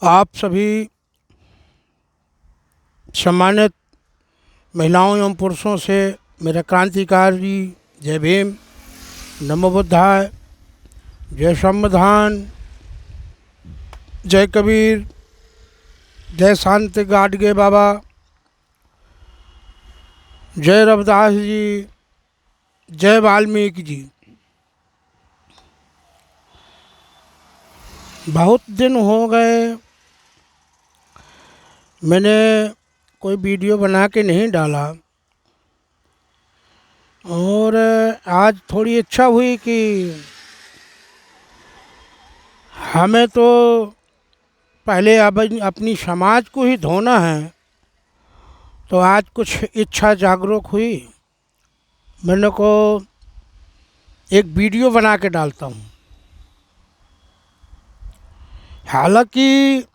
आप सभी सम्मानित महिलाओं एवं पुरुषों से मेरा क्रांतिकारी जय भीम, नमो बुद्धाय, जय संविधान, जय कबीर, जय शांति गाडगे बाबा, जय रविदास जी, जय वाल्मीकि जी। बहुत दिन हो गए मैंने कोई वीडियो बना के नहीं डाला और आज थोड़ी इच्छा हुई कि हमें तो पहले अब अपनी समाज को ही धोना है, तो आज कुछ इच्छा जागरूक हुई। मैंने को एक वीडियो बना के डालता हूँ। हालांकि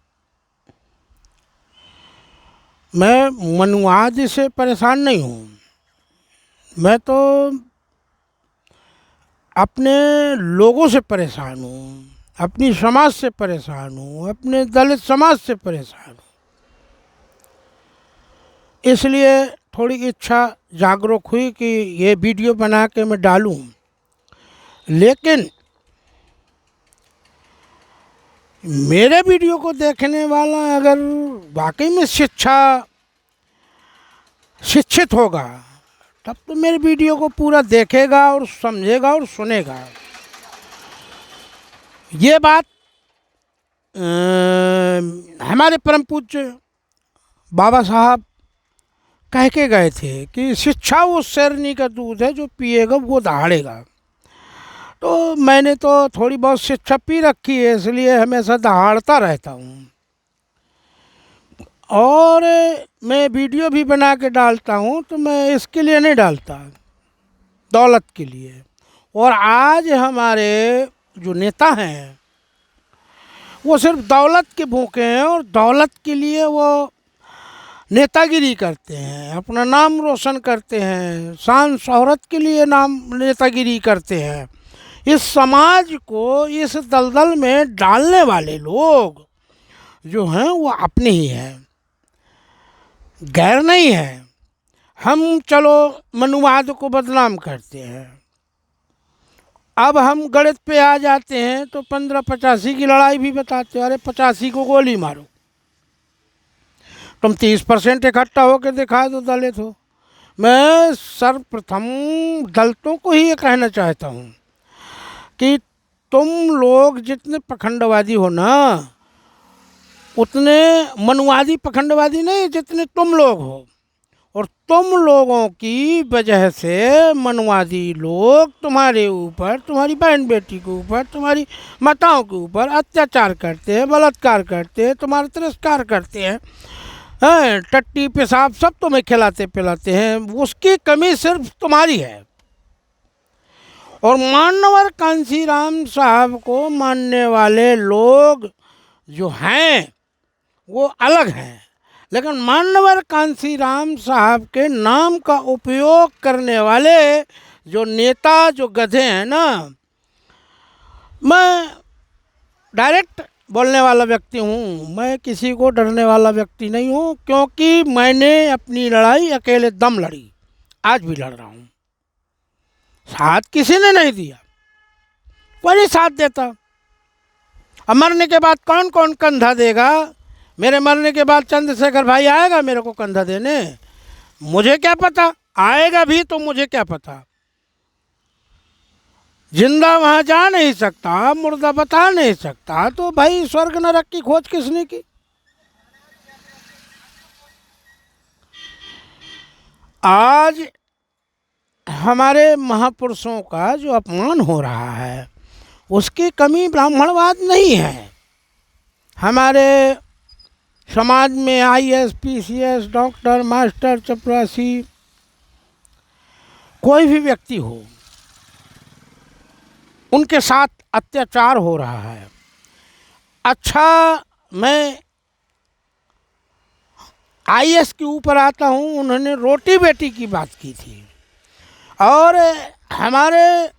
मैं मनुवाद से परेशान नहीं हूँ, मैं तो अपने लोगों से परेशान हूँ, अपनी समाज से परेशान हूँ, अपने दलित समाज से परेशान हूँ। इसलिए थोड़ी इच्छा जागरूक हुई कि ये वीडियो बना के मैं डालूँ। लेकिन मेरे वीडियो को देखने वाला अगर वाकई में शिक्षित होगा तब तो मेरे वीडियो को पूरा देखेगा और समझेगा और सुनेगा। ये बात हमारे परम पूज्य बाबा साहब कह के गए थे कि शिक्षा वो शेरनी का दूध है, जो पिएगा वो दहाड़ेगा। तो मैंने तो थोड़ी बहुत शिक्षा पी रखी है, इसलिए हमेशा दहाड़ता रहता हूँ और मैं वीडियो भी बना के डालता हूँ। तो मैं इसके लिए नहीं डालता, दौलत के लिए। और आज हमारे जो नेता हैं वो सिर्फ दौलत के भूखे हैं और दौलत के लिए वो नेतागिरी करते हैं, अपना नाम रोशन करते हैं, शान शोहरत के लिए नाम नेतागिरी करते हैं। इस समाज को इस दलदल में डालने वाले लोग जो हैं वो अपने ही हैं, गैर नहीं है। हम चलो मनुवाद को बदनाम करते हैं, अब हम गणित पे आ जाते हैं तो 1585 की लड़ाई भी बताते हैं। अरे 85 को गोली मारो, तुम 30% इकट्ठा होकर दिखा दो दलित हो। मैं सर्वप्रथम दलितों को ही ये कहना चाहता हूँ कि तुम लोग जितने पखंडवादी हो ना, उतने मनुवादी पखंडवादी नहीं जितने तुम लोग हो। और तुम लोगों की वजह से मनुवादी लोग तुम्हारे ऊपर, तुम्हारी बहन बेटी के ऊपर, तुम्हारी माताओं के ऊपर अत्याचार करते हैं, बलात्कार करते हैं, तुम्हारा तिरस्कार करते हैं, टट्टी पेशाब सब तुम्हें खिलाते पिलाते हैं। उसकी कमी सिर्फ तुम्हारी है। और मानवर कांशीराम साहब को मानने वाले लोग जो हैं वो अलग हैं, लेकिन मानवर कांशीराम साहब के नाम का उपयोग करने वाले जो नेता, जो गधे हैं ना, मैं डायरेक्ट बोलने वाला व्यक्ति हूँ, मैं किसी को डरने वाला व्यक्ति नहीं हूँ, क्योंकि मैंने अपनी लड़ाई अकेले दम लड़ी, आज भी लड़ रहा हूँ। साथ किसी ने नहीं दिया, कोई नहीं साथ देता। अब मरने के बाद कौन कौन कंधा देगा? मेरे मरने के बाद चंद्रशेखर भाई आएगा मेरे को कंधा देने? मुझे क्या पता, आएगा भी तो मुझे क्या पता। जिंदा वहां जा नहीं सकता, मुर्दा बता नहीं सकता, तो भाई स्वर्ग नरक की खोज किसने की? आज हमारे महापुरुषों का जो अपमान हो रहा है उसकी कमी ब्राह्मणवाद नहीं है। हमारे समाज में IAS, PCS, डॉक्टर, मास्टर, चपरासी, कोई भी व्यक्ति हो, उनके साथ अत्याचार हो रहा है। अच्छा, मैं IAS के ऊपर आता हूँ। उन्होंने रोटी बेटी की बात की थी और हमारे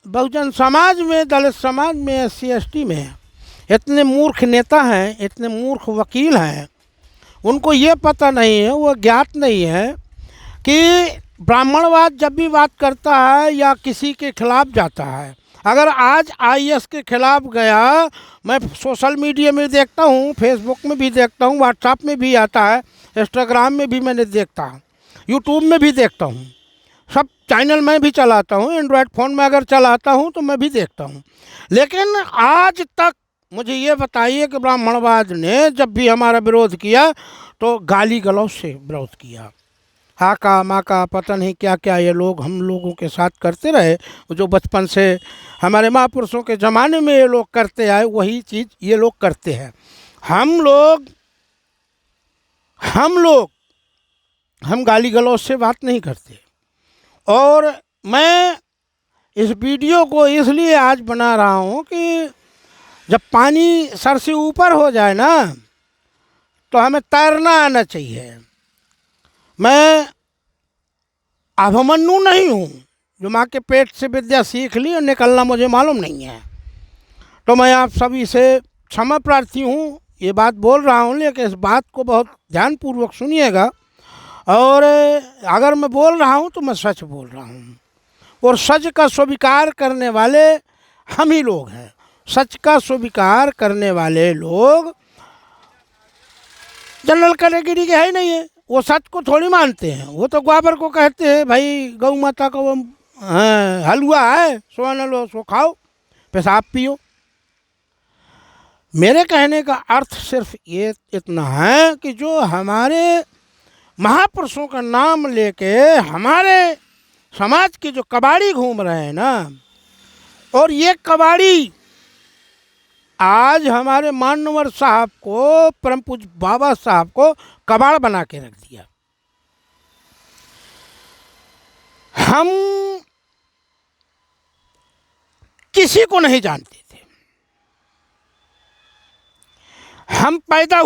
बहुजन समाज में, दलित समाज में, SC ST में इतने मूर्ख नेता हैं, इतने मूर्ख वकील हैं, उनको ये पता नहीं है, वो ज्ञात नहीं है कि ब्राह्मणवाद जब भी बात करता है या किसी के खिलाफ जाता है, अगर आज आईएस के खिलाफ गया, मैं सोशल मीडिया में देखता हूँ, फेसबुक में भी देखता हूँ, व्हाट्सएप में भी आता है, इंस्टाग्राम में भी मैंने देखता हूँ, यूट्यूब में भी देखता हूँ, सब चैनल मैं भी चलाता हूँ, एंड्रॉयड फ़ोन में अगर चलाता हूँ तो मैं भी देखता हूँ। लेकिन आज तक मुझे ये बताइए कि ब्राह्मणवाद ने जब भी हमारा विरोध किया तो गाली गलौज से विरोध किया। हाका माका पता नहीं क्या क्या ये लोग हम लोगों के साथ करते रहे, जो बचपन से हमारे महापुरुषों के ज़माने में ये लोग करते आए, वही चीज़ ये लोग करते हैं। हम गाली गलौज से बात नहीं करते। और मैं इस वीडियो को इसलिए आज बना रहा हूँ कि जब पानी सर से ऊपर हो जाए ना तो हमें तैरना आना चाहिए। मैं अभिमन्यु नहीं हूँ जो माँ के पेट से विद्या सीख ली और निकलना मुझे मालूम नहीं है। तो मैं आप सभी से क्षमा प्रार्थी हूँ, ये बात बोल रहा हूँ, लेकिन इस बात को बहुत ध्यानपूर्वक सुनिएगा। और अगर मैं बोल रहा हूँ तो मैं सच बोल रहा हूँ, और सच का स्वीकार करने वाले हम ही लोग हैं। सच का स्वीकार करने वाले लोग जनरल कैटेगरी के है ही नहीं है, वो सच को थोड़ी मानते हैं। वो तो ग्वाबर को कहते हैं भाई गौ माता का वो हलवा है, सो न लो सो खाओ, पेशाब पियो। मेरे कहने का अर्थ सिर्फ ये इतना है कि जो हमारे महापुरुषों का नाम लेके हमारे समाज के जो कबाड़ी घूम रहे हैं ना, और ये कबाड़ी आज हमारे मान्यवर साहब को, परम पूज्य बाबा साहब को कबाड़ बना के रख दिया। हम किसी को नहीं जानते थे, हम पैदा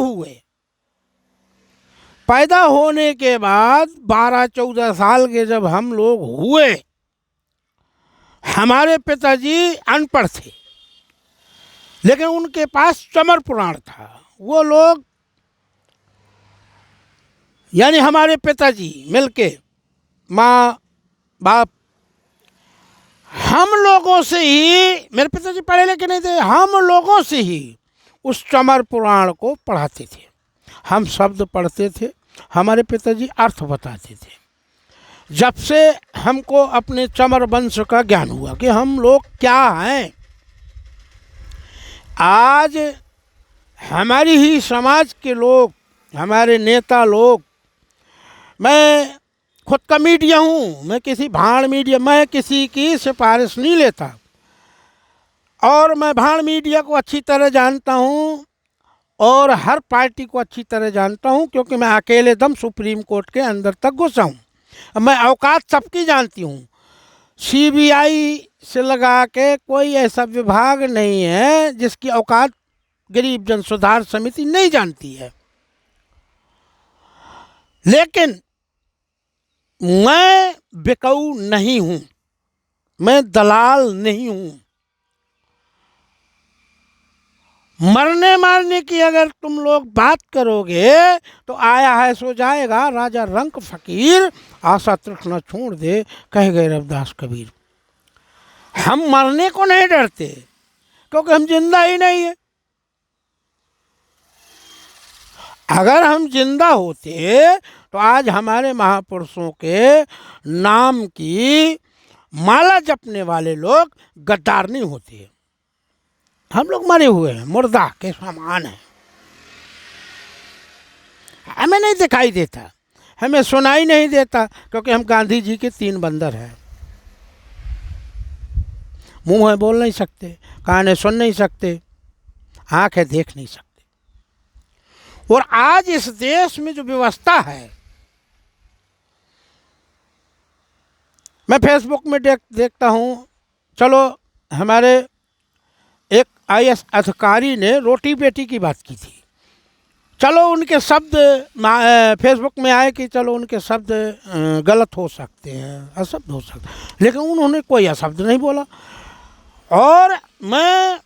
होने के बाद 12-14 साल के जब हम लोग हुए, हमारे पिताजी अनपढ़ थे लेकिन उनके पास चमर पुराण था। वो लोग यानी हमारे पिताजी मिलके, माँ बाप, हम लोगों से ही, मेरे पिताजी पढ़े लिखे नहीं थे, हम लोगों से ही उस चमर पुराण को पढ़ाते थे। हम शब्द पढ़ते थे, हमारे पिताजी अर्थ बताते थे। जब से हमको अपने चमर वंश का ज्ञान हुआ कि हम लोग क्या हैं, आज हमारी ही समाज के लोग, हमारे नेता लोग, मैं खुद का मीडिया हूँ, मैं किसी भाड़ मीडिया, मैं किसी की सिफारिश नहीं लेता, और मैं भाड़ मीडिया को अच्छी तरह जानता हूँ और हर पार्टी को अच्छी तरह जानता हूँ, क्योंकि मैं अकेले दम सुप्रीम कोर्ट के अंदर तक घुसा हूँ। मैं औकात सबकी जानती हूँ। सीबीआई से लगा के कोई ऐसा विभाग नहीं है जिसकी औकात गरीब जन सुधार समिति नहीं जानती है। लेकिन मैं बिकाऊ नहीं हूँ, मैं दलाल नहीं हूँ। मरने मारने की अगर तुम लोग बात करोगे तो आया है सो जाएगा, राजा रंक फकीर आशा तृष्णा छोड़ दे, कह गए रविदास कबीर। हम मरने को नहीं डरते क्योंकि हम जिंदा ही नहीं है। अगर हम जिंदा होते तो आज हमारे महापुरुषों के नाम की माला जपने वाले लोग गद्दार नहीं होते। हम लोग मरे हुए हैं, मुर्दा के समान है, हमें नहीं दिखाई देता, हमें सुनाई नहीं देता, क्योंकि हम गांधी जी के 3 बंदर हैं। मुंह है बोल नहीं सकते, कान है सुन नहीं सकते, आँख है देख नहीं सकते। और आज इस देश में जो व्यवस्था है, मैं फेसबुक में देखता हूँ, चलो हमारे एक आईएएस अधिकारी ने रोटी बेटी की बात की थी, चलो उनके शब्द फेसबुक में आए कि चलो उनके शब्द गलत हो सकते हैं, अशब्द हो सकते हैं, लेकिन उन्होंने कोई अशब्द नहीं बोला। और मैं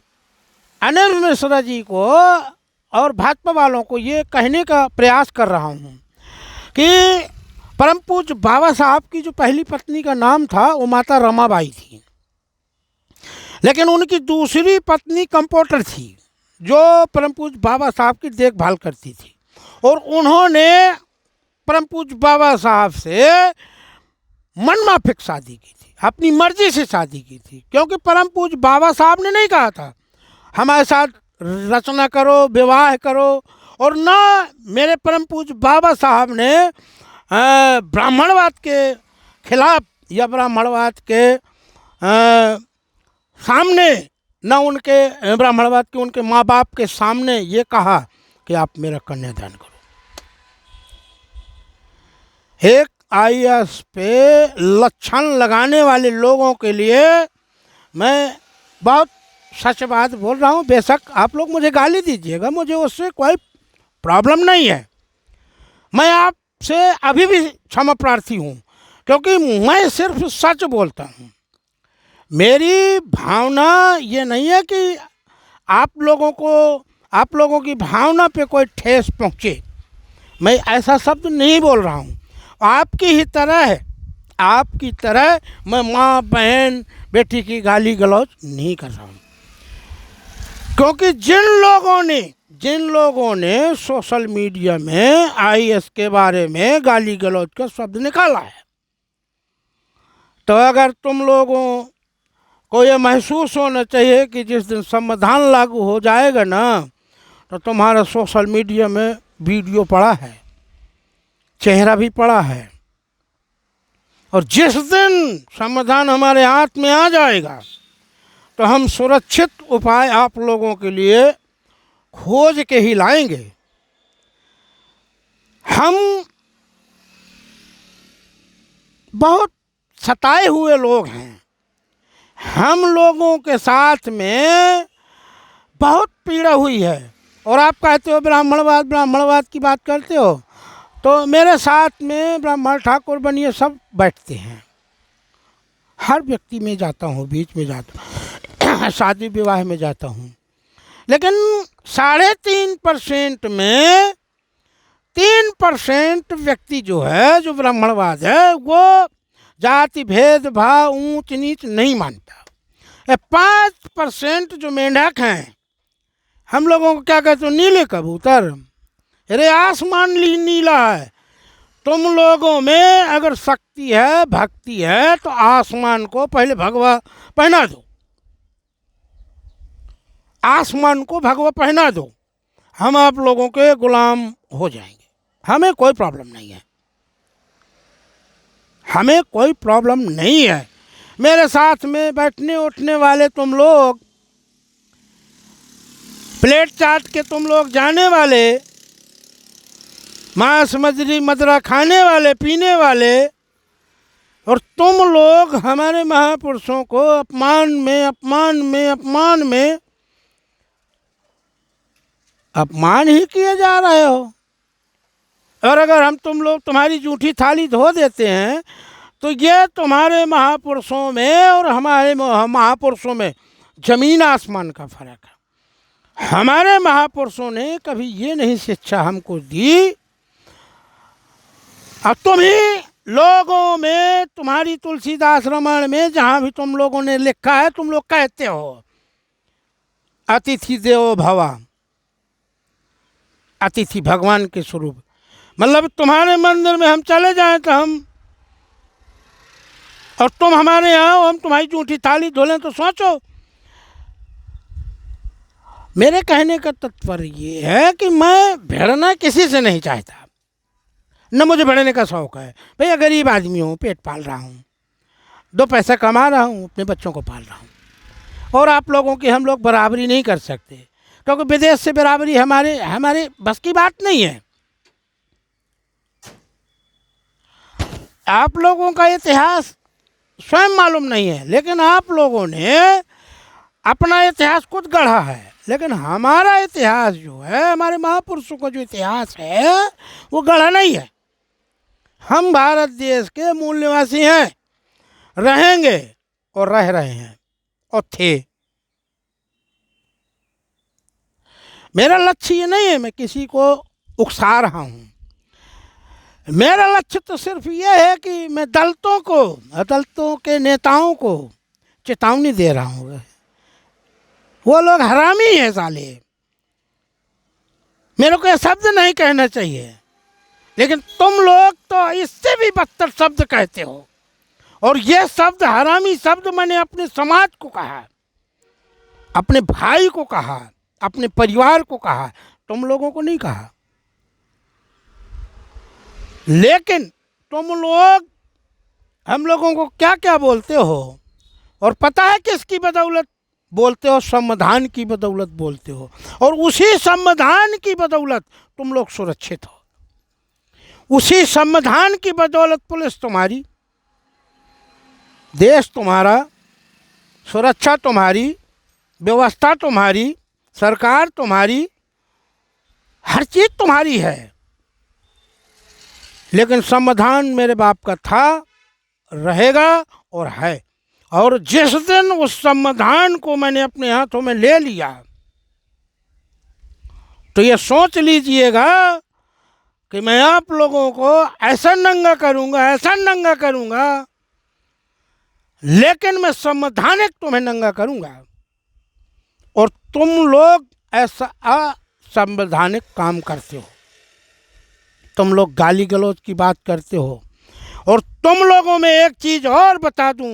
अनिल मिश्रा जी को और भाजपा वालों को ये कहने का प्रयास कर रहा हूँ कि परम पूज्य बाबा साहब की जो पहली पत्नी का नाम था वो माता रमाबाई थी, लेकिन उनकी दूसरी पत्नी कंपाउंडर थी जो परम पूज्य बाबा साहब की देखभाल करती थी, और उन्होंने परम पूज्य बाबा साहब से मनमाफिक शादी की थी, अपनी मर्जी से शादी की थी, क्योंकि परम पूज्य बाबा साहब ने नहीं कहा था हमारे साथ रचना करो, विवाह करो, और ना मेरे परम पूज्य बाबा साहब ने ब्राह्मणवाद के खिलाफ या ब्राह्मणवाद के सामने, न उनके ब्राह्मणवाद के उनके माँ बाप के सामने ये कहा कि आप मेरा कन्यादान करो। एक आईएएस पे लक्षण लगाने वाले लोगों के लिए मैं बहुत सच बात बोल रहा हूँ। बेशक आप लोग मुझे गाली दीजिएगा, मुझे उससे कोई प्रॉब्लम नहीं है, मैं आपसे अभी भी क्षमा प्रार्थी हूँ, क्योंकि मैं सिर्फ सच बोलता हूँ। मेरी भावना ये नहीं है कि आप लोगों की भावना पे कोई ठेस पहुँचे, मैं ऐसा शब्द नहीं बोल रहा हूँ। आपकी ही तरह है, आपकी तरह मैं माँ बहन बेटी की गाली गलौज नहीं कर रहा हूँ, क्योंकि जिन लोगों ने सोशल मीडिया में आईएएस के बारे में गाली गलौज का शब्द निकाला है, तो अगर तुम लोगों को ये महसूस होना चाहिए कि जिस दिन संविधान लागू हो जाएगा ना, तो तुम्हारा सोशल मीडिया में वीडियो पड़ा है, चेहरा भी पड़ा है, और जिस दिन संविधान हमारे हाथ में आ जाएगा तो हम सुरक्षित उपाय आप लोगों के लिए खोज के ही लाएंगे। हम बहुत सताए हुए लोग हैं, हम लोगों के साथ में बहुत पीड़ा हुई है, और आप कहते हो ब्राह्मणवाद की बात करते हो, तो मेरे साथ में ब्राह्मण ठाकुर बनिए सब बैठते हैं, हर व्यक्ति में जाता हूँ, बीच में जाता हूँ, शादी विवाह में जाता हूँ, लेकिन 3.5% में 3% व्यक्ति जो है, जो ब्राह्मणवाद है, वो जाति भेदभाव ऊंच नीच नहीं मानता। 5% जो मेंढक हैं, हम लोगों को क्या कहते हो, नीले कबूतर, अरे आसमान नीला है। तुम लोगों में अगर शक्ति है, भक्ति है, तो आसमान को पहले भगवा पहना दो, आसमान को भगवा पहना दो, हम आप लोगों के गुलाम हो जाएंगे, हमें कोई प्रॉब्लम नहीं है, हमें कोई प्रॉब्लम नहीं है। मेरे साथ में बैठने उठने वाले तुम लोग, प्लेट चाट के तुम लोग जाने वाले, मांस मछली मदरा खाने वाले पीने वाले, और तुम लोग हमारे महापुरुषों को अपमान ही किए जा रहे हो। और अगर हम तुम लोग तुम्हारी जूठी थाली धो देते हैं, तो ये तुम्हारे महापुरुषों में और हमारे महापुरुषों में जमीन आसमान का फर्क है। हमारे महापुरुषों ने कभी ये नहीं शिक्षा हमको दी, अब तुम ही लोगों में, तुम्हारी तुलसीदास रामायण में जहाँ भी तुम लोगों ने लिखा है, तुम लोग कहते हो अतिथि देवो भव, अतिथि भगवान के स्वरूप, मतलब तुम्हारे मंदिर में हम चले जाएं तो हम, और तुम हमारे यहाँ हो, हम तुम्हारी जूठी थाली धो लें, तो सोचो। मेरे कहने का तात्पर्य ये है कि मैं भिड़ना किसी से नहीं चाहता, न मुझे भिड़ने का शौक़ है। भैया गरीब आदमी हूँ, पेट पाल रहा हूँ, 2 पैसा कमा रहा हूँ, अपने बच्चों को पाल रहा हूँ, और आप लोगों की हम लोग बराबरी नहीं कर सकते, क्योंकि विदेश से बराबरी हमारे बस की बात नहीं है। आप लोगों का इतिहास स्वयं मालूम नहीं है, लेकिन आप लोगों ने अपना इतिहास खुद गढ़ा है, लेकिन हमारा इतिहास जो है, हमारे महापुरुषों का जो इतिहास है, वो गढ़ा नहीं है। हम भारत देश के मूल निवासी हैं, रहेंगे और रह रहे हैं और थे। मेरा लक्ष्य ये नहीं है मैं किसी को उकसा रहा हूँ। मेरा लक्ष्य तो सिर्फ ये है कि मैं दलितों को, दलितों के नेताओं को चेतावनी दे रहा हूँ। वो लोग हरामी हैं साले। मेरे को ये शब्द नहीं कहना चाहिए, लेकिन तुम लोग तो इससे भी बदतर शब्द कहते हो। और ये शब्द, हरामी शब्द, मैंने अपने समाज को कहा, अपने भाई को कहा, अपने परिवार को कहा, तुम लोगों को नहीं कहा। लेकिन तुम लोग हम लोगों को क्या क्या बोलते हो, और पता है किसकी बदौलत बोलते हो? संविधान की बदौलत बोलते हो। और उसी संविधान की बदौलत तुम लोग सुरक्षित हो। उसी संविधान की बदौलत पुलिस तुम्हारी, देश तुम्हारा, सुरक्षा तुम्हारी, व्यवस्था तुम्हारी, सरकार तुम्हारी, हर चीज़ तुम्हारी है। लेकिन संविधान मेरे बाप का था, रहेगा और है। और जिस दिन उस संविधान को मैंने अपने हाथों में ले लिया, तो ये सोच लीजिएगा कि मैं आप लोगों को ऐसा नंगा करूंगा, ऐसा नंगा करूंगा, लेकिन मैं संवैधानिक तुम्हें नंगा करूंगा। और तुम लोग ऐसा असंवैधानिक काम करते हो। तुम लोग गाली गलौज की बात करते हो। और तुम लोगों में एक चीज़ और बता दूं,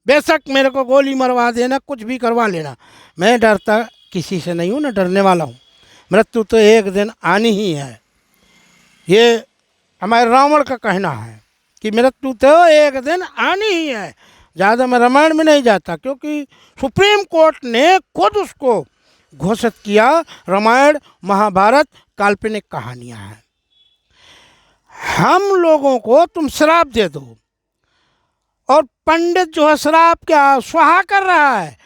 बेशक मेरे को गोली मरवा देना, कुछ भी करवा लेना, मैं डरता किसी से नहीं हूँ, ना डरने वाला हूँ। मृत्यु तो एक दिन आनी ही है। ये हमारे रावण का कहना है कि मृत्यु तो एक दिन आनी ही है। ज़्यादा मैं रामायण में नहीं जाता, क्योंकि सुप्रीम कोर्ट ने खुद उसको घोषित किया, रामायण महाभारत काल्पनिक कहानियाँ हैं। हम लोगों को तुम श्राप दे दो, और पंडित जो है श्राप क्या स्वाहा कर रहा है।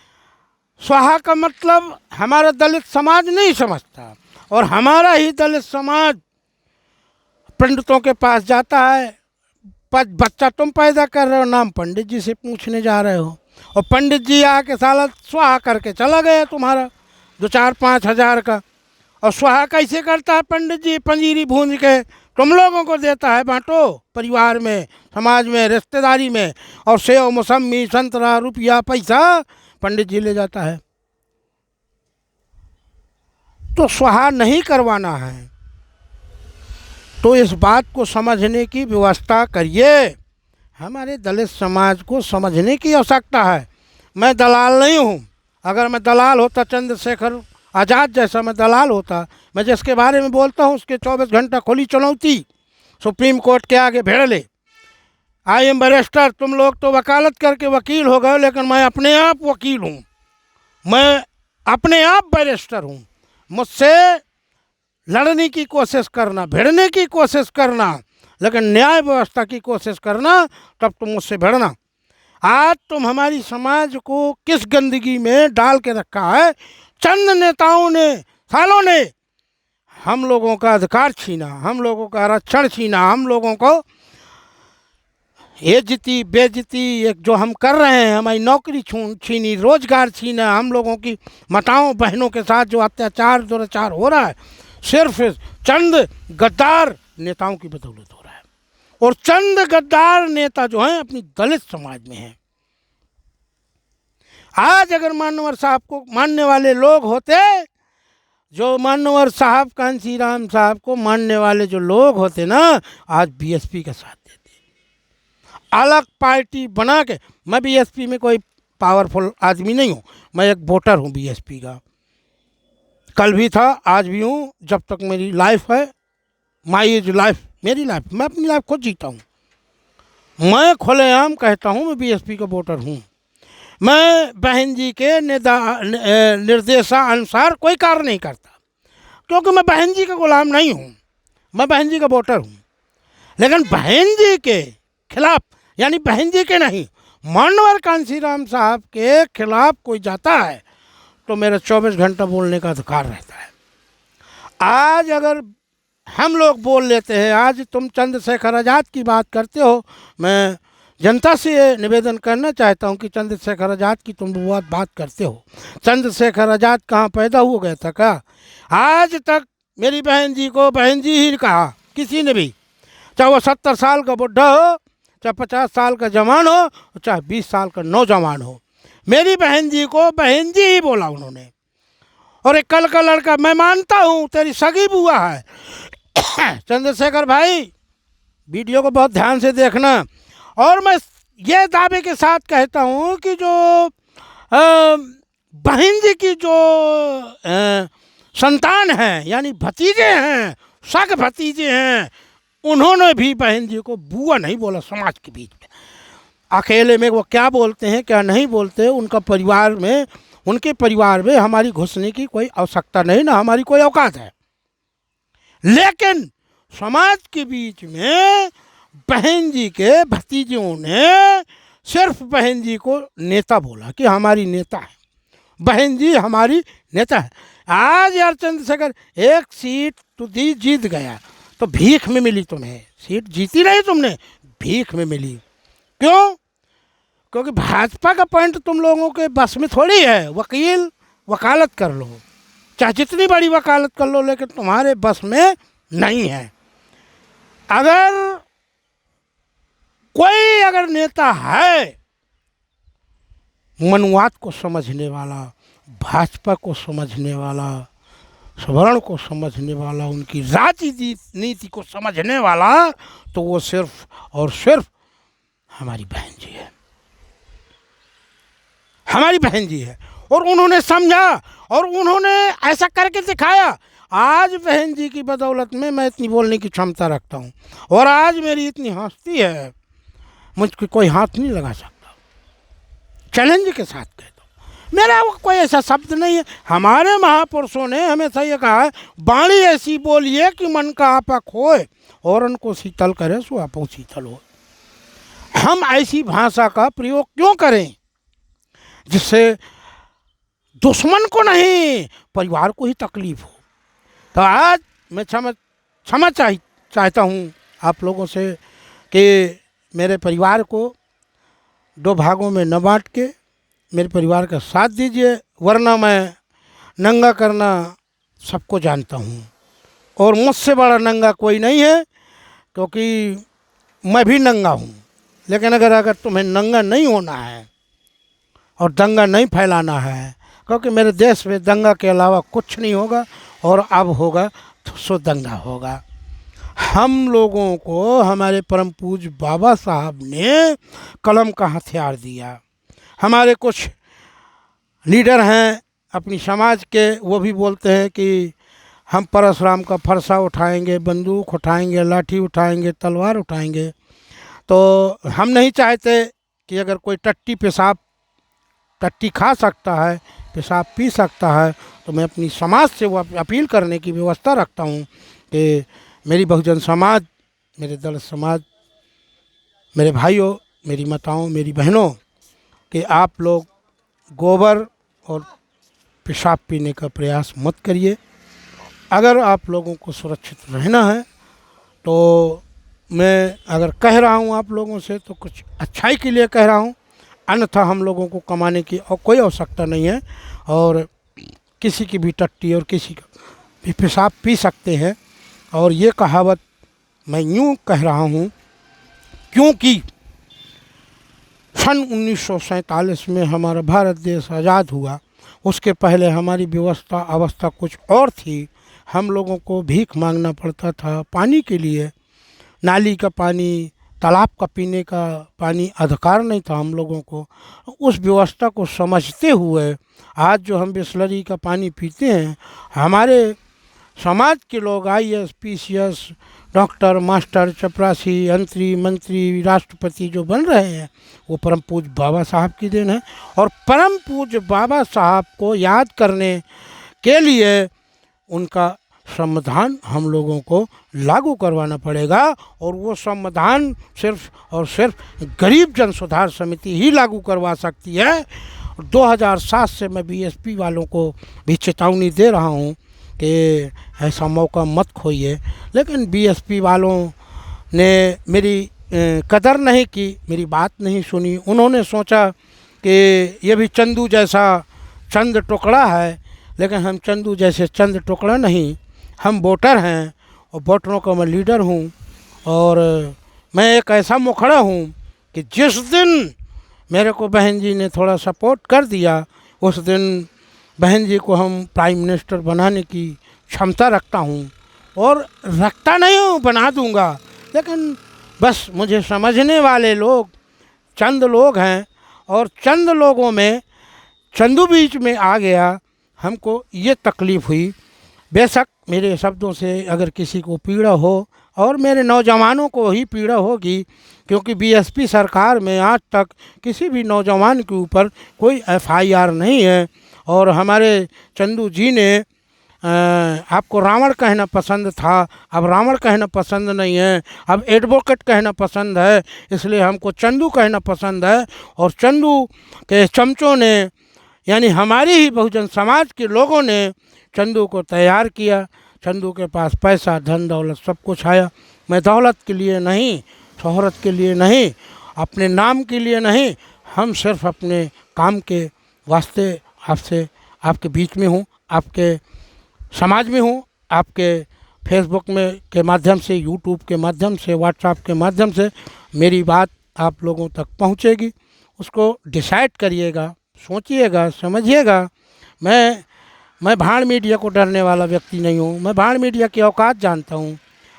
स्वाहा का मतलब हमारा दलित समाज नहीं समझता, और हमारा ही दलित समाज पंडितों के पास जाता है। बच्चा तुम पैदा कर रहे हो, नाम पंडित जी से पूछने जा रहे हो, और पंडित जी आके साला स्वाहा करके चला गया तुम्हारा 2-4-5 हज़ार का। और स्वाहा कैसे करता है पंडित जी? पंजीरी भूंज के तुम लोगों को देता है, बांटो परिवार में, समाज में, रिश्तेदारी में, और सेव, मौसमी, संतरा, रुपया, पैसा पंडित जी ले जाता है। तो स्वाहा नहीं करवाना है, तो इस बात को समझने की व्यवस्था करिए। हमारे दलित समाज को समझने की आवश्यकता है। मैं दलाल नहीं हूँ। अगर मैं दलाल होता, चंद्रशेखर आज़ाद जैसा मैं दलाल होता, मैं जिसके बारे में बोलता हूँ उसके 24 घंटा खुली चुनौती, सुप्रीम कोर्ट के आगे भिड़ ले। I am barrister. तुम लोग तो वकालत करके वकील हो गए, लेकिन मैं अपने आप वकील हूँ, मैं अपने आप बैरिस्टर हूँ। मुझसे लड़ने की कोशिश करना, भिड़ने की कोशिश करना, लेकिन न्याय व्यवस्था की कोशिश करना, तब तुम मुझसे भिड़ना। आज तुम हमारी समाज को किस गंदगी में डाल के रखा है। चंद नेताओं ने, सालों ने हम लोगों का अधिकार छीना, हम लोगों का आरक्षण छीना, हम लोगों को बेइज्जती बेइज्जती एक जो हम कर रहे हैं, हमारी नौकरी छीनी, रोजगार छीना, हम लोगों की माताओं बहनों के साथ जो अत्याचार दुराचार हो रहा है, सिर्फ चंद गद्दार नेताओं की बदौलत हो रहा है। और चंद गद्दार नेता जो हैं अपनी दलित समाज में हैं। आज अगर मानवर साहब को मानने वाले लोग होते, जो मानवर साहब, कांशीराम साहब को मानने वाले जो लोग होते ना, आज बीएसपी का साथ देते, अलग पार्टी बना के। मैं बीएसपी में कोई पावरफुल आदमी नहीं हूँ, मैं एक वोटर हूँ बीएसपी का। कल भी था, आज भी हूँ, जब तक मेरी लाइफ है, माई इज लाइफ, मेरी लाइफ, मैं अपनी लाइफ खुद जीता हूँ। मैं खुलेआम कहता हूँ मैं बीएसपी का वोटर हूँ। मैं बहन जी के निर्देशानुसार कोई कार्य नहीं करता, क्योंकि मैं बहन जी का गुलाम नहीं हूँ, मैं बहन जी का वोटर हूँ। लेकिन बहन जी के खिलाफ, यानी बहन जी के नहीं, मानवर कांशीराम साहब के खिलाफ कोई जाता है, तो मेरा 24 घंटा बोलने का अधिकार रहता है। आज अगर हम लोग बोल लेते हैं, आज तुम चंद्रशेखर आज़ाद की बात करते हो, मैं जनता से ये निवेदन करना चाहता हूँ कि चंद्रशेखर आज़ाद की तुम बहुत बात करते हो। चंद्रशेखर आज़ाद कहाँ पैदा हुआ गया था क्या? आज तक मेरी बहन जी को बहन जी ही कहा किसी ने भी, चाहे वो 70 साल का बुढ़ा हो, चाहे 50 साल का जवान हो, चाहे 20 साल का नौजवान हो, मेरी बहन जी को बहन जी ही बोला उन्होंने। और एक कल का लड़का, मैं मानता हूँ तेरी सगी बुआ है चंद्रशेखर भाई, वीडियो को बहुत ध्यान से देखना। और मैं ये दावे के साथ कहता हूँ कि जो बहन जी की जो संतान है, यानी भतीजे हैं, सग भतीजे हैं, उन्होंने भी बहन जी को बुआ नहीं बोला समाज के बीच में। अकेले में वो क्या बोलते हैं क्या नहीं बोलते, उनका परिवार में, उनके परिवार में हमारी घुसने की कोई आवश्यकता नहीं, ना हमारी कोई औकात है। लेकिन समाज के बीच में बहन जी के भतीजों ने सिर्फ बहन जी को नेता बोला कि हमारी नेता है, बहन जी हमारी नेता है। आज यार चंद्रशेखर, एक सीट तो दी जीत गया तो भीख में मिली तुम्हें, सीट जीती नहीं तुमने, भीख में मिली। क्यों? क्योंकि भाजपा का पॉइंट तुम लोगों के बस में थोड़ी है। वकील वकालत कर लो, चाहे जितनी बड़ी वकालत कर लो, लेकिन तुम्हारे बस में नहीं है। अगर कोई अगर नेता है मनुवाद को समझने वाला, भाजपा को समझने वाला, सवर्ण को समझने वाला, उनकी राजनीति को समझने वाला, तो वो सिर्फ और सिर्फ हमारी बहन जी है, हमारी बहन जी है। और उन्होंने समझा और उन्होंने ऐसा करके दिखाया। आज बहन जी की बदौलत में मैं इतनी बोलने की क्षमता रखता हूँ, और आज मेरी इतनी हस्ती है, मुझको कोई हाथ नहीं लगा सकता। चैलेंज के साथ कह दो, मेरा वो कोई ऐसा शब्द नहीं है। हमारे महापुरुषों ने हमेशा ये कहा है, बाणी ऐसी बोलिए कि मन का आपा खोए, और उनको शीतल करे सो आपो शीतल हो। हम ऐसी भाषा का प्रयोग क्यों करें जिससे दुश्मन को नहीं, परिवार को ही तकलीफ हो? तो आज मैं क्षमा चाहता हूँ आप लोगों से कि मेरे परिवार को दो भागों में न बांट के मेरे परिवार का साथ दीजिए, वरना मैं नंगा करना सबको जानता हूँ, और मुझसे बड़ा नंगा कोई नहीं है, क्योंकि मैं भी नंगा हूँ। लेकिन अगर तुम्हें नंगा नहीं होना है और दंगा नहीं फैलाना है, क्योंकि मेरे देश में दंगा के अलावा कुछ नहीं होगा, और अब होगा तो सो दंगा होगा। हम लोगों को हमारे परम पूज्य बाबा साहब ने कलम का हथियार दिया। हमारे कुछ लीडर हैं अपनी समाज के, वो भी बोलते हैं कि हम परशुराम का फरसा उठाएंगे, बंदूक उठाएंगे, लाठी उठाएंगे, तलवार उठाएंगे। तो हम नहीं चाहते कि अगर कोई टट्टी खा सकता है, पेशाब पी सकता है, तो मैं अपनी समाज से वो अपील करने की व्यवस्था रखता हूँ कि मेरी बहुजन समाज, मेरे दलित समाज, मेरे भाइयों, मेरी माताओं, मेरी बहनों, कि आप लोग गोबर और पेशाब पीने का प्रयास मत करिए। अगर आप लोगों को सुरक्षित रहना है तो मैं अगर कह रहा हूँ आप लोगों से तो कुछ अच्छाई के लिए कह रहा हूँ, अन्यथा हम लोगों को कमाने की और कोई आवश्यकता नहीं है, और किसी की भी टट्टी और किसी का भी पेशाब पी सकते हैं। और ये कहावत मैं यूँ कह रहा हूँ क्योंकि सन 1947 में हमारा भारत देश आज़ाद हुआ, उसके पहले हमारी अवस्था कुछ और थी। हम लोगों को भीख मांगना पड़ता था पानी के लिए, नाली का पानी, तालाब का पीने का पानी अधिकार नहीं था हम लोगों को। उस व्यवस्था को समझते हुए आज जो हम बिसलरी का पानी पीते हैं, हमारे समाज के लोग IAS PCS डॉक्टर, मास्टर, चपरासी, मंत्री, राष्ट्रपति जो बन रहे हैं, वो परम पूज्य बाबा साहब की देन है। और परम पूज्य बाबा साहब को याद करने के लिए उनका संविधान हम लोगों को लागू करवाना पड़ेगा, और वो संविधान सिर्फ और सिर्फ गरीब जन सुधार समिति ही लागू करवा सकती है। 2007 से मैं BSP वालों को भी चेतावनी दे रहा हूँ कि ऐसा मौका मत खोइए, लेकिन BSP वालों ने मेरी कदर नहीं की, मेरी बात नहीं सुनी। उन्होंने सोचा कि ये भी चंदू जैसा चंद टुकड़ा है, लेकिन हम चंदू जैसे चंद टुकड़ा नहीं, हम वोटर हैं और वोटरों का मैं लीडर हूँ। और मैं एक ऐसा मुखड़ा हूँ कि जिस दिन मेरे को बहन जी ने थोड़ा सपोर्ट कर दिया, उस दिन बहन जी को हम प्राइम मिनिस्टर बनाने की क्षमता रखता हूँ। और रखता नहीं हूँ, बना दूँगा। लेकिन बस मुझे समझने वाले लोग चंद लोग हैं, और चंद लोगों में चंदू बीच में आ गया। हमको ये तकलीफ़ हुई। बेशक मेरे शब्दों से अगर किसी को पीड़ा हो, और मेरे नौजवानों को ही पीड़ा होगी, क्योंकि बीएसपी सरकार में आज तक किसी भी नौजवान के ऊपर कोई एफआईआर नहीं है। और हमारे चंदू जी ने आपको रावण कहना पसंद था, अब रावण कहना पसंद नहीं है, अब एडवोकेट कहना पसंद है, इसलिए हमको चंदू कहना पसंद है। और चंदू के चमचों ने, यानी हमारी ही बहुजन समाज के लोगों ने चंदू को तैयार किया। चंदू के पास पैसा, धन दौलत सब कुछ आया। मैं दौलत के लिए नहीं, शोहरत के लिए नहीं, अपने नाम के लिए नहीं, हम सिर्फ अपने काम के वास्ते आपसे, आपके बीच में हूँ, आपके समाज में हूँ, आपके फेसबुक में के माध्यम से, यूट्यूब के माध्यम से, व्हाट्सएप के माध्यम से मेरी बात आप लोगों तक पहुँचेगी। उसको डिसाइड करिएगा, सोचिएगा, समझिएगा। मैं भाड़ मीडिया को डरने वाला व्यक्ति नहीं हूँ। मैं भाड़ मीडिया की औकात जानता हूँ,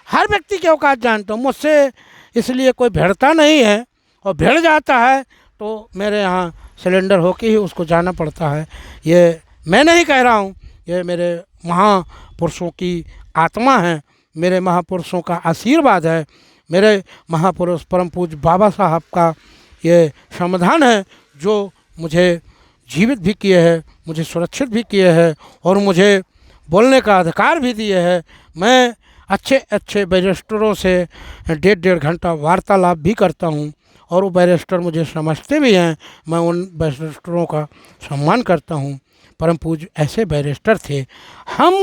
हर व्यक्ति की औकात जानता हूँ। मुझसे इसलिए कोई भिड़ता नहीं है, और भिड़ जाता है तो मेरे यहाँ सिलेंडर होके ही उसको जाना पड़ता है। ये मैं नहीं कह रहा हूँ, ये मेरे महापुरुषों की आत्मा है, मेरे महापुरुषों का आशीर्वाद है, मेरे महापुरुष परम पूज्य बाबा साहब का ये समाधान है, जो मुझे जीवित भी किए हैं, मुझे सुरक्षित भी किए हैं, और मुझे बोलने का अधिकार भी दिए हैं। मैं अच्छे अच्छे बैरिस्टरों से 1.5 घंटा वार्तालाप भी करता हूँ, और वो बैरिस्टर मुझे समझते भी हैं। मैं उन बैरिस्टरों का सम्मान करता हूँ। परम पूज्य ऐसे बैरिस्टर थे। हम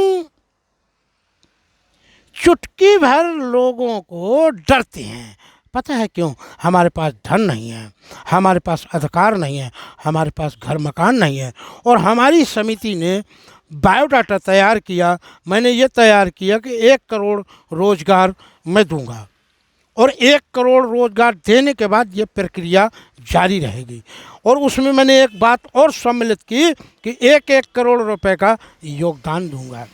चुटकी भर लोगों को डरते हैं। पता है क्यों? हमारे पास धन नहीं है, हमारे पास अधिकार नहीं है, हमारे पास घर मकान नहीं है। और हमारी समिति ने बायोडाटा तैयार किया, मैंने ये तैयार किया कि 1 करोड़ रोज़गार मैं दूंगा, और 1 करोड़ रोज़गार देने के बाद ये प्रक्रिया जारी रहेगी। और उसमें मैंने एक बात और सम्मिलित की कि 1-1 करोड़ रुपए का योगदान दूंगा।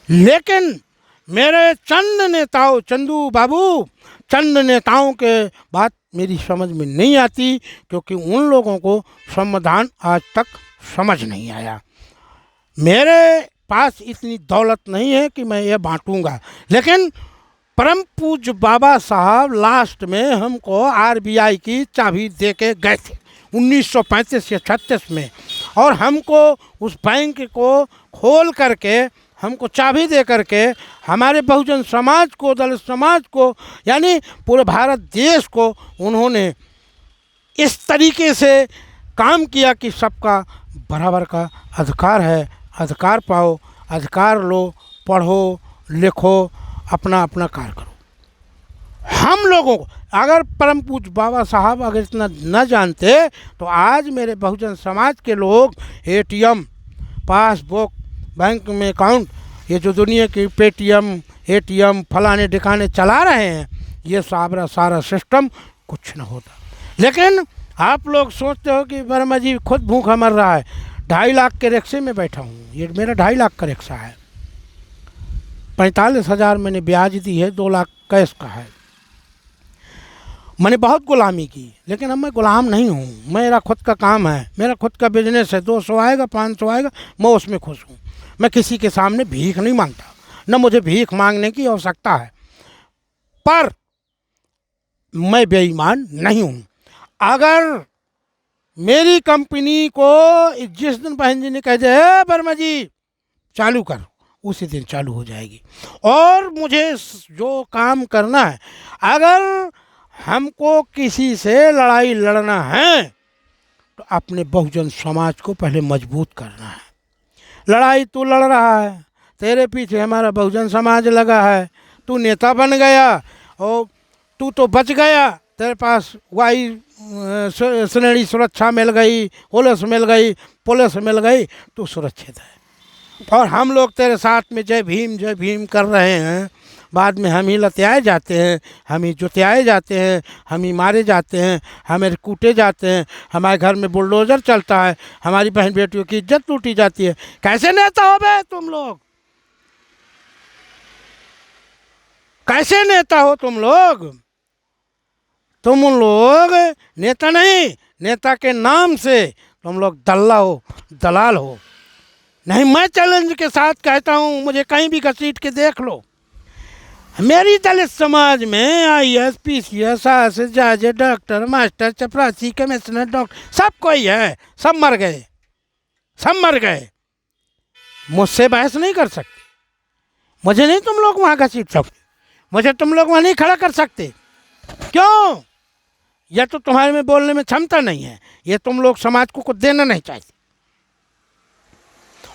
लेकिन मेरे चंद नेताओं, चंदू बाबू, चंद नेताओं के बात मेरी समझ में नहीं आती, क्योंकि उन लोगों को संविधान आज तक समझ नहीं आया। मेरे पास इतनी दौलत नहीं है कि मैं ये बांटूंगा। लेकिन परम पूज्य बाबा साहब लास्ट में हमको आरबीआई की चाबी दे के गए थे 1935 या 36 में, और हमको उस बैंक को खोल करके, हमको चाबी दे करके हमारे बहुजन समाज को, दलित समाज को, यानी पूरे भारत देश को उन्होंने इस तरीके से काम किया कि सबका बराबर का अधिकार है। अधिकार पाओ, अधिकार लो, पढ़ो, लिखो, अपना अपना कार्य करो। हम लोगों को अगर परम पूज्य बाबा साहब अगर इतना न जानते, तो आज मेरे बहुजन समाज के लोग एटीएम, पासबुक, बैंक में अकाउंट, ये जो दुनिया की पेटीएम, एटीएम, फलाने ठिकाने चला रहे हैं, ये सारा सिस्टम कुछ न होता। लेकिन आप लोग सोचते हो कि वर्मा जी खुद भूखा मर रहा है। 2.5 लाख के रिक्शे में बैठा हूँ, ये मेरा 2.5 लाख का रिक्शा है। 45,000 मैंने ब्याज दी है, 2 लाख कैश का है। मैंने बहुत गुलामी की, लेकिन अब मैं गुलाम नहीं हूँ। मेरा खुद का काम है, मेरा खुद का बिजनेस है। 200 आएगा, 500 आएगा, मैं उसमें खुश हूँ। मैं किसी के सामने भीख नहीं मांगता, न मुझे भीख मांगने की आवश्यकता है। पर मैं बेईमान नहीं हूँ। अगर मेरी कंपनी को जिस दिन बहन जी ने कह दिया वर्मा जी चालू कर, उसी दिन चालू हो जाएगी। और मुझे जो काम करना है, अगर हमको किसी से लड़ाई लड़ना है, तो अपने बहुजन समाज को पहले मजबूत करना है। लड़ाई तू लड़ रहा है, तेरे पीछे हमारा बहुजन समाज लगा है, तू नेता बन गया और तू तो बच गया, तेरे पास वायु श्रेणी सुरक्षा मिल गई, पुलिस मिल गई, तू सुरक्षित है। और हम लोग तेरे साथ में जय भीम कर रहे हैं, बाद में हम ही लत्याए जाते हैं, हम ही जुतियाए जाते हैं, हम ही मारे जाते हैं, हमें कूटे जाते हैं, हमारे घर में बुलडोज़र चलता है, हमारी बहन बेटियों की इज्जत लूटी जाती है। कैसे नेता हो बे तुम लोग? कैसे नेता हो तुम लोग? तुम लोग नेता नहीं, नेता के नाम से तुम लोग दल्ला हो, दलाल हो। नहीं, मैं चैलेंज के साथ कहता हूँ, मुझे कहीं भी घसीट के देख लो। मेरी दलित समाज में IAS PCS SAS जज डॉक्टर मास्टर चपरासी कमिश्नर डॉक्टर सब कोई है, सब मर गए, सब मर गए। मुझसे बहस नहीं कर सकते, मुझे नहीं तुम लोग वहाँ घसीट सकते, मुझे तुम लोग वहाँ नहीं खड़ा कर सकते। क्यों? या तो तुम्हारे में बोलने में क्षमता नहीं है, ये तुम लोग समाज को कुछ देना नहीं चाहते।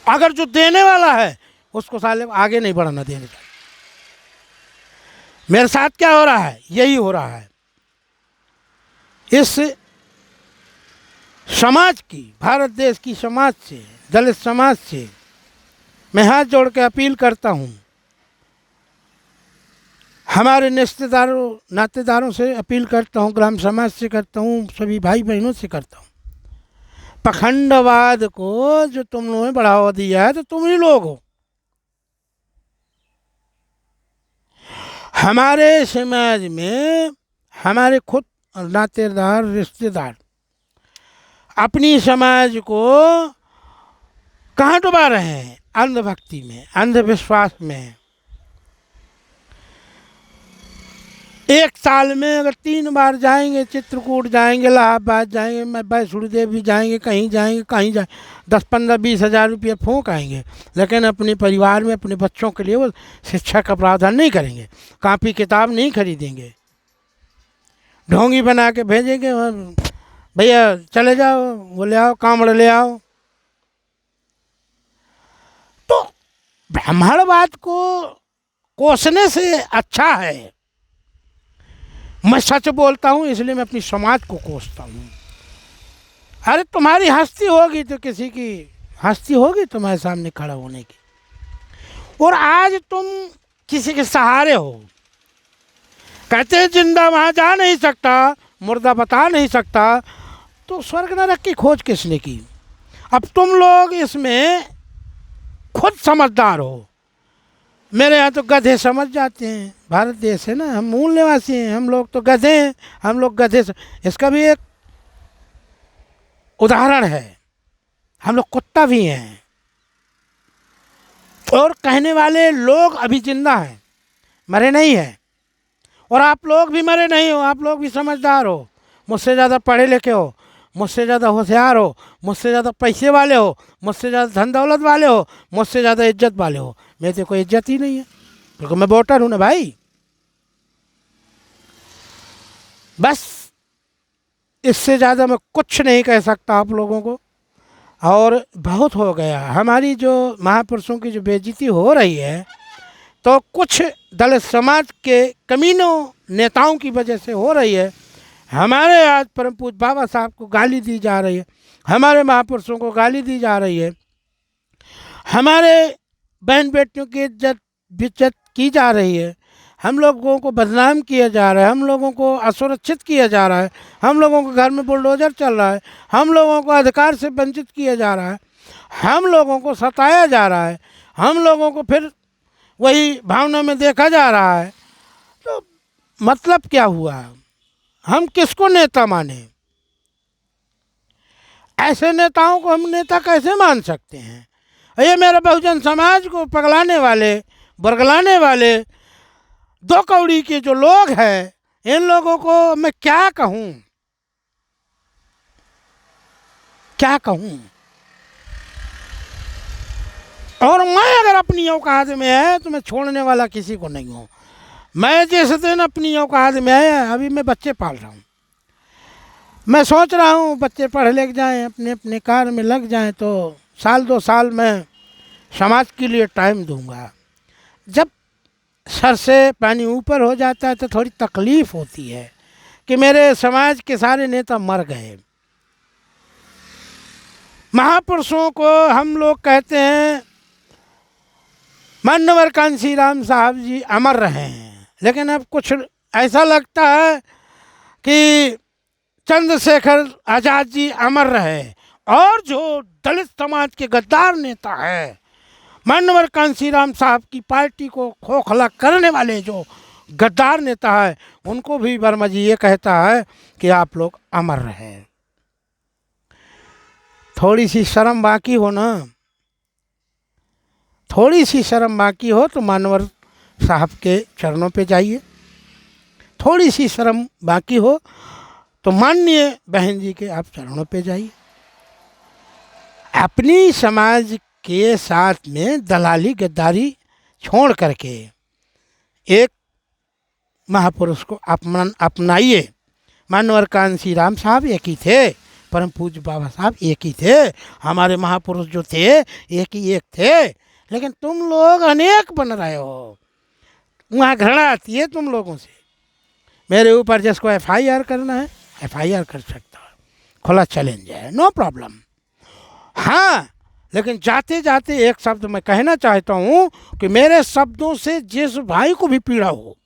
अगर जो देने वाला है उसको साले आगे नहीं बढ़ाना देने चाहिए। मेरे साथ क्या हो रहा है? यही हो रहा है। इस समाज की, भारत देश की समाज से, दलित समाज से मैं हाथ जोड़ के अपील करता हूँ, हमारे रिश्तेदारों नातेदारों से अपील करता हूँ, ग्राम समाज से करता हूँ, सभी भाई बहनों से करता हूँ। पखंडवाद को जो तुम लोगों ने बढ़ावा दिया है तो तुम ही लोग हो। हमारे समाज में हमारे खुद नातेदार रिश्तेदार अपनी समाज को कहाँ डुबा रहे हैं? अंधभक्ति में, अंधविश्वास में। एक साल में अगर 3 बार जाएंगे, चित्रकूट जाएंगे, इलाहाबाद जाएंगे, वैष्णो देवी जाएंगे, कहीं जाएंगे 10-15-20 हज़ार रुपये फूंक आएंगे, लेकिन अपने परिवार में अपने बच्चों के लिए वो शिक्षा का प्रावधान नहीं करेंगे, कॉपी किताब नहीं खरीदेंगे, ढोंगी बना के भेजेंगे, भैया चले जाओ, वो ले आओ, कांवड़ ले आओ। तो ब्राह्मणवाद को कोसने से अच्छा है, मैं सच बोलता हूँ इसलिए मैं अपनी समाज को कोसता हूँ। अरे तुम्हारी हस्ती होगी तो किसी की हस्ती होगी तुम्हारे सामने खड़ा होने की, और आज तुम किसी के सहारे हो। कहते हैं जिंदा वहाँ जा नहीं सकता, मुर्दा बता नहीं सकता, तो स्वर्ग नरक की खोज किसने की? अब तुम लोग इसमें खुद समझदार हो। मेरे यहाँ तो गधे समझ जाते हैं, भारत देश है ना, हम मूल निवासी हैं, हम लोग तो गधे हैं, हम लोग गधे इसका भी एक उदाहरण है। हम लोग कुत्ता भी हैं, और कहने वाले लोग अभी जिंदा हैं, मरे नहीं हैं। और आप लोग भी मरे नहीं हो, आप लोग भी समझदार हो, मुझसे ज़्यादा पढ़े लिखे हो, मुझसे ज़्यादा होशियार हो, मुझसे ज़्यादा पैसे वाले हो, मुझसे ज़्यादा धन दौलत वाले हो, मुझसे ज़्यादा इज्जत वाले हो। मेरे तो कोई इज्जत ही नहीं है, क्योंकि मैं वोटर हूँ ना भाई। बस इससे ज़्यादा मैं कुछ नहीं कह सकता आप लोगों को, और बहुत हो गया। हमारी जो महापुरुषों की जो बेइज्जती हो रही है, तो कुछ दलित समाज के कमीनों नेताओं की वजह से हो रही है। हमारे आज परम पूज्य बाबा साहब को गाली दी जा रही है, हमारे महापुरुषों को गाली दी जा रही है, हमारे बहन बेटियों की इज्जत बिज्जत की जा रही है, हम लोगों को बदनाम किया जा रहा है, हम लोगों को असुरक्षित किया जा रहा है, हम लोगों के घर में बुलडोजर चल रहा है, हम लोगों को अधिकार से वंचित किया जा रहा है, हम लोगों को सताया जा रहा है, हम लोगों को फिर वही भावना में देखा जा रहा है। तो मतलब क्या हुआ? हम किसको नेता माने? ऐसे नेताओं को हम नेता कैसे मान सकते हैं? ये मेरे बहुजन समाज को पगलाने वाले, बरगलाने वाले 2 कौड़ी के जो लोग हैं, इन लोगों को मैं क्या कहूँ, क्या कहूँ? और मैं अगर अपनी औकात में है तो मैं छोड़ने वाला किसी को नहीं हूँ। मैं जिस दिन अपनी औकात में है, अभी मैं बच्चे पाल रहा हूँ, मैं सोच रहा हूँ बच्चे पढ़ लिख जाएं, अपने अपने कार्य में लग जाएं, तो 1-2 साल मैं समाज के लिए टाइम दूंगा। जब सर से पानी ऊपर हो जाता है तो थोड़ी तकलीफ होती है कि मेरे समाज के सारे नेता मर गए। महापुरुषों को हम लोग कहते हैं मान्यवर कांशीराम साहब जी अमर रहे हैं, लेकिन अब कुछ ऐसा लगता है कि चंद्रशेखर आज़ाद जी अमर रहे, और जो दलित समाज के गद्दार नेता है मान्यवर कांशीराम साहब की पार्टी को खोखला करने वाले जो गद्दार नेता है, उनको भी वर्मा जी ये कहता है कि आप लोग अमर रहे। थोड़ी सी शर्म बाकी हो ना, थोड़ी सी शर्म बाकी हो तो मान्यवर साहब के चरणों पे जाइए। थोड़ी सी शर्म बाकी हो तो माननीय बहन जी के आप चरणों पे जाइए। अपनी समाज के साथ में दलाली गद्दारी छोड़ करके एक महापुरुष को अपनाइए। मान्यवर कांशीराम साहब एक ही थे, परम पूज्य बाबा साहब एक ही थे, हमारे महापुरुष जो थे एक ही एक थे, लेकिन तुम लोग अनेक बन रहे हो। वहाँ घृणा आती है तुम लोगों से। मेरे ऊपर जिसको FIR करना है FIR कर सकता है, खुला चैलेंज है, नो प्रॉब्लम। हाँ, लेकिन जाते जाते एक शब्द मैं कहना चाहता हूँ कि मेरे शब्दों से जिस भाई को भी पीड़ा हो,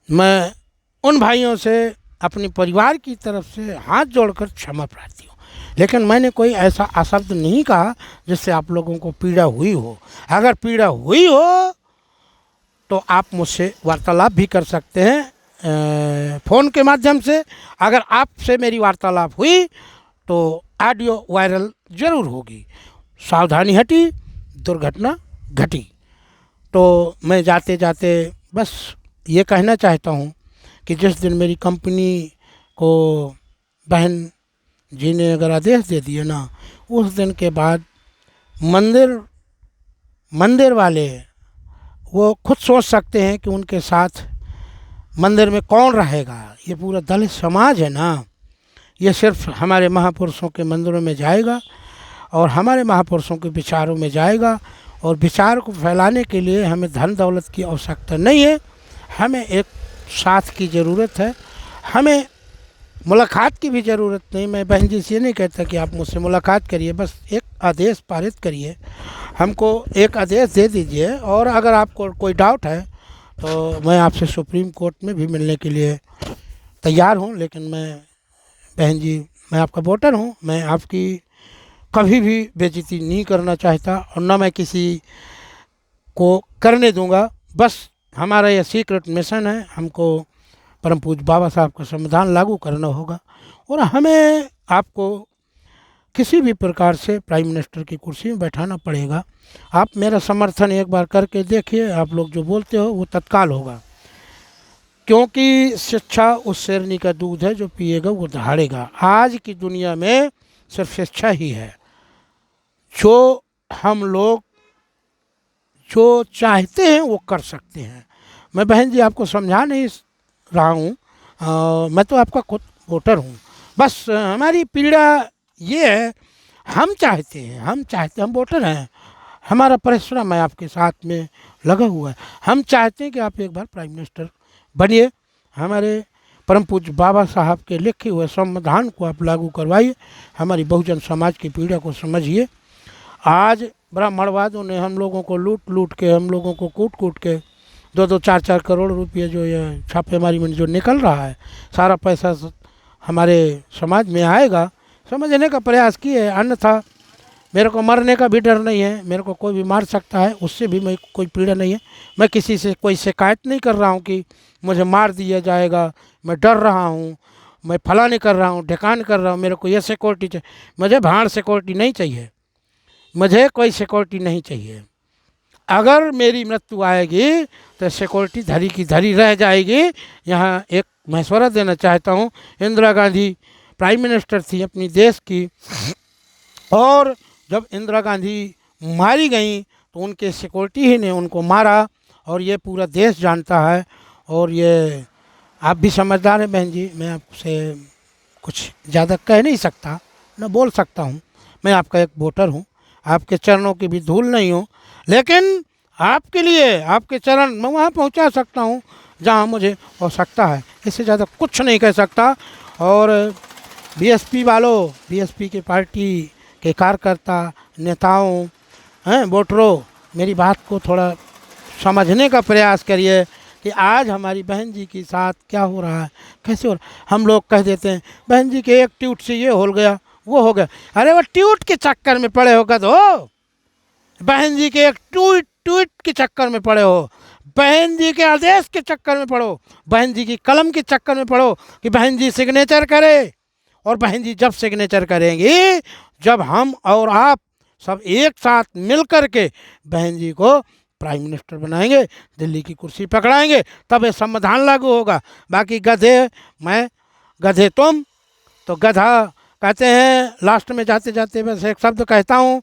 मैं उन भाइयों से अपने परिवार की तरफ से हाथ जोड़कर क्षमा प्रार्थी हूँ। लेकिन मैंने कोई ऐसा अशब्द नहीं कहा जिससे आप लोगों को पीड़ा हुई हो। अगर पीड़ा हुई हो तो आप मुझसे वार्तालाप भी कर सकते हैं फ़ोन के माध्यम से। अगर आपसे मेरी वार्तालाप हुई तो ऑडियो वायरल ज़रूर होगी। सावधानी हटी, दुर्घटना घटी। तो मैं जाते जाते बस ये कहना चाहता हूँ कि जिस दिन मेरी कंपनी को बहन जी ने अगर आदेश दे दिए ना, उस दिन के बाद मंदिर वाले वो खुद सोच सकते हैं कि उनके साथ मंदिर में कौन रहेगा। ये पूरा दलित समाज है ना, ये सिर्फ हमारे महापुरुषों के मंदिरों में जाएगा और हमारे महापुरुषों के विचारों में जाएगा। और विचार को फैलाने के लिए हमें धन दौलत की आवश्यकता नहीं है, हमें एक साथ की ज़रूरत है, हमें मुलाकात की भी ज़रूरत नहीं। मैं बहन जी से ये नहीं कहता कि आप मुझसे मुलाकात करिए, बस एक आदेश पारित करिए, हमको एक आदेश दे दीजिए। और अगर आपको कोई डाउट है तो मैं आपसे सुप्रीम कोर्ट में भी मिलने के लिए तैयार हूँ। लेकिन मैं बहन जी, मैं आपका वोटर हूँ, मैं आपकी कभी भी बेइज्जती नहीं करना चाहता और ना मैं किसी को करने दूंगा। बस हमारा यह सीक्रेट मिशन है, हमको परम पूज्य बाबा साहब का संविधान लागू करना होगा और हमें आपको किसी भी प्रकार से प्राइम मिनिस्टर की कुर्सी में बैठाना पड़ेगा। आप मेरा समर्थन एक बार करके देखिए, आप लोग जो बोलते हो वो तत्काल होगा, क्योंकि शिक्षा उस शेरनी का दूध है, जो पिएगा वो दहाड़ेगा। आज की दुनिया में सिर्फ शिक्षा ही है जो हम लोग जो चाहते हैं वो कर सकते हैं। मैं बहन जी आपको समझा नहीं रहा हूँ, मैं तो आपका खुद वोटर हूँ। बस हमारी पीड़ा ये है, हम चाहते हैं, हम वोटर हैं, हमारा परिश्रम है आपके साथ में लगा हुआ है। हम चाहते हैं कि आप एक बार प्राइम मिनिस्टर बनिए, हमारे परम पूज्य बाबा साहब के लिखे हुए संविधान को आप लागू करवाइए, हमारी बहुजन समाज की पीड़ा को समझिए। आज ब्राह्मणवादियों ने हम लोगों को लूट के, हम लोगों को कूट के 2-2, 4-4 करोड़ रुपये जो ये छापेमारी में जो निकल रहा है, सारा पैसा हमारे समाज में आएगा, समझने का प्रयास किए। अन्यथा मेरे को मरने का भी डर नहीं है, मेरे को कोई भी मार सकता है, उससे भी मैं कोई पीड़ा नहीं है। मैं किसी से कोई शिकायत नहीं कर रहा हूँ कि मुझे मार दिया जाएगा, मैं डर रहा हूँ, मैं फलाने कर रहा हूँ, ढिकान कर रहा हूँ, मेरे को ये सिक्योरिटी चाहिए। मुझे भाड़ सिक्योरिटी नहीं चाहिए, मुझे कोई सिक्योरिटी नहीं चाहिए। अगर मेरी मृत्यु आएगी तो सिक्योरिटी धरी की धरी रह जाएगी। यहाँ एक मशवरा देना चाहता हूँ, इंदिरा गांधी प्राइम मिनिस्टर थी अपनी देश की, और जब इंदिरा गांधी मारी गई तो उनके सिक्योरिटी ही ने उनको मारा, और ये पूरा देश जानता है। और ये आप भी समझदार हैं बहन जी, मैं आपसे कुछ ज़्यादा कह नहीं सकता, न बोल सकता हूँ। मैं आपका एक वोटर हूँ, आपके चरणों की भी धूल नहीं हूँ, लेकिन आपके लिए, आपके चरण मैं वहाँ पहुँचा सकता हूँ जहाँ मुझे आवश्यकता है, इससे ज़्यादा कुछ नहीं कह सकता। और बीएसपी वालों, बीएसपी के पार्टी के कार्यकर्ता, नेताओं, हैं वोटरों, मेरी बात को थोड़ा समझने का प्रयास करिए कि आज हमारी बहन जी के साथ क्या हो रहा है, कैसे हो रहा है। हम लोग कह देते हैं बहन जी के एक ट्वीट से ये हो गया, वो हो गया। अरे वो ट्वीट के चक्कर में पड़े हो गधो, बहन जी के एक ट्वीट ट्वीट के चक्कर में पड़े हो, बहन जी के आदेश के चक्कर में पड़ो, बहन जी की कलम के चक्कर में पड़ो कि बहन जी सिग्नेचर करे। और बहन जी जब सिग्नेचर करेंगी, जब हम और आप सब एक साथ मिल कर के बहन जी को प्राइम मिनिस्टर बनाएंगे, दिल्ली की कुर्सी पकड़ाएंगे, तब ये संविधान लागू होगा। बाकी गधे मैं, गधे तुम, तो गधा कहते हैं लास्ट में जाते जाते बस एक शब्द कहता हूँ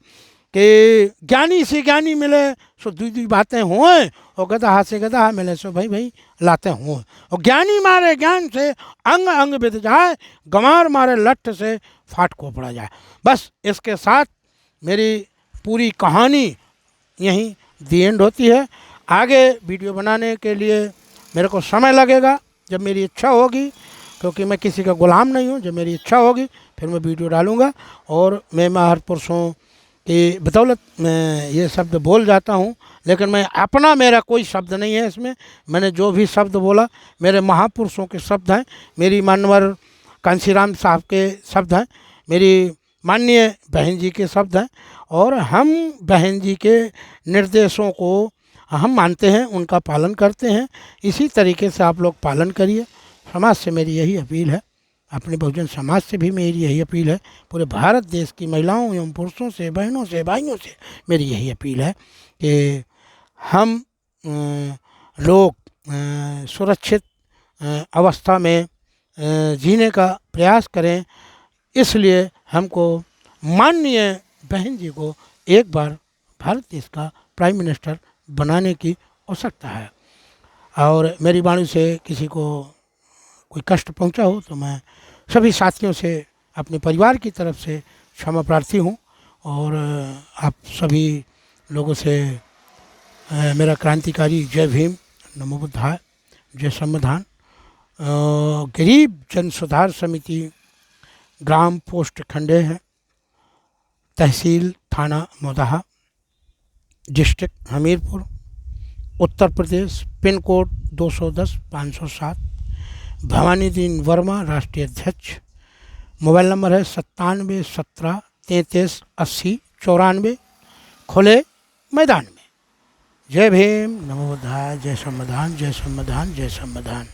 कि ज्ञानी से ज्ञानी मिले सो दुई दुई बातें हों, और गधा से गधा मिले सो भाई भाई लाते हों। और ज्ञानी मारे ज्ञान से अंग अंग बिध जाए, गंवार मारे लठ से फाट को पड़ा जाए। बस इसके साथ मेरी पूरी कहानी यहीं दी एंड होती है। आगे वीडियो बनाने के लिए मेरे को समय लगेगा, जब मेरी इच्छा होगी, क्योंकि मैं किसी का गुलाम नहीं हूँ। जब मेरी इच्छा होगी फिर मैं वीडियो डालूँगा। और मैं महापुरुषों की बदौलत मैं ये शब्द बोल जाता हूँ, लेकिन मैं अपना, मेरा कोई शब्द नहीं है इसमें। मैंने जो भी शब्द बोला मेरे महापुरुषों के शब्द हैं, मेरी मानवर कांशीराम साहब के शब्द हैं, मेरी माननीय बहन जी के शब्द हैं। और हम बहन जी के निर्देशों को हम मानते हैं, उनका पालन करते हैं। इसी तरीके से आप लोग पालन करिए। समाज से मेरी यही अपील है, अपने बहुजन समाज से भी मेरी यही अपील है, पूरे भारत देश की महिलाओं एवं पुरुषों से, बहनों से, भाइयों से मेरी यही अपील है कि हम लोग सुरक्षित अवस्था में जीने का प्रयास करें। इसलिए हमको माननीय बहन जी को एक बार भारत देश का प्राइम मिनिस्टर बनाने की आवश्यकता है। और मेरी वाणी से किसी को कोई कष्ट पहुंचा हो तो मैं सभी साथियों से, अपने परिवार की तरफ से क्षमा प्रार्थी हूं। और आप सभी लोगों से मेरा क्रांतिकारी जय भीम, नमो बुद्धाय, जय संविधान। गरीब जन सुधार समिति, ग्राम पोस्ट खंडे है, तहसील थाना मोदाहा, district Hamirpur, Uttar Pradesh, pin code 210-507। Bhavani दीन वर्मा राष्ट्रीय अध्यक्ष। मोबाइल नंबर है 9717338094। खुले मैदान में। जय भीम, नमो बुद्धाय, जय संविधान, जय संविधान, जय संविधान।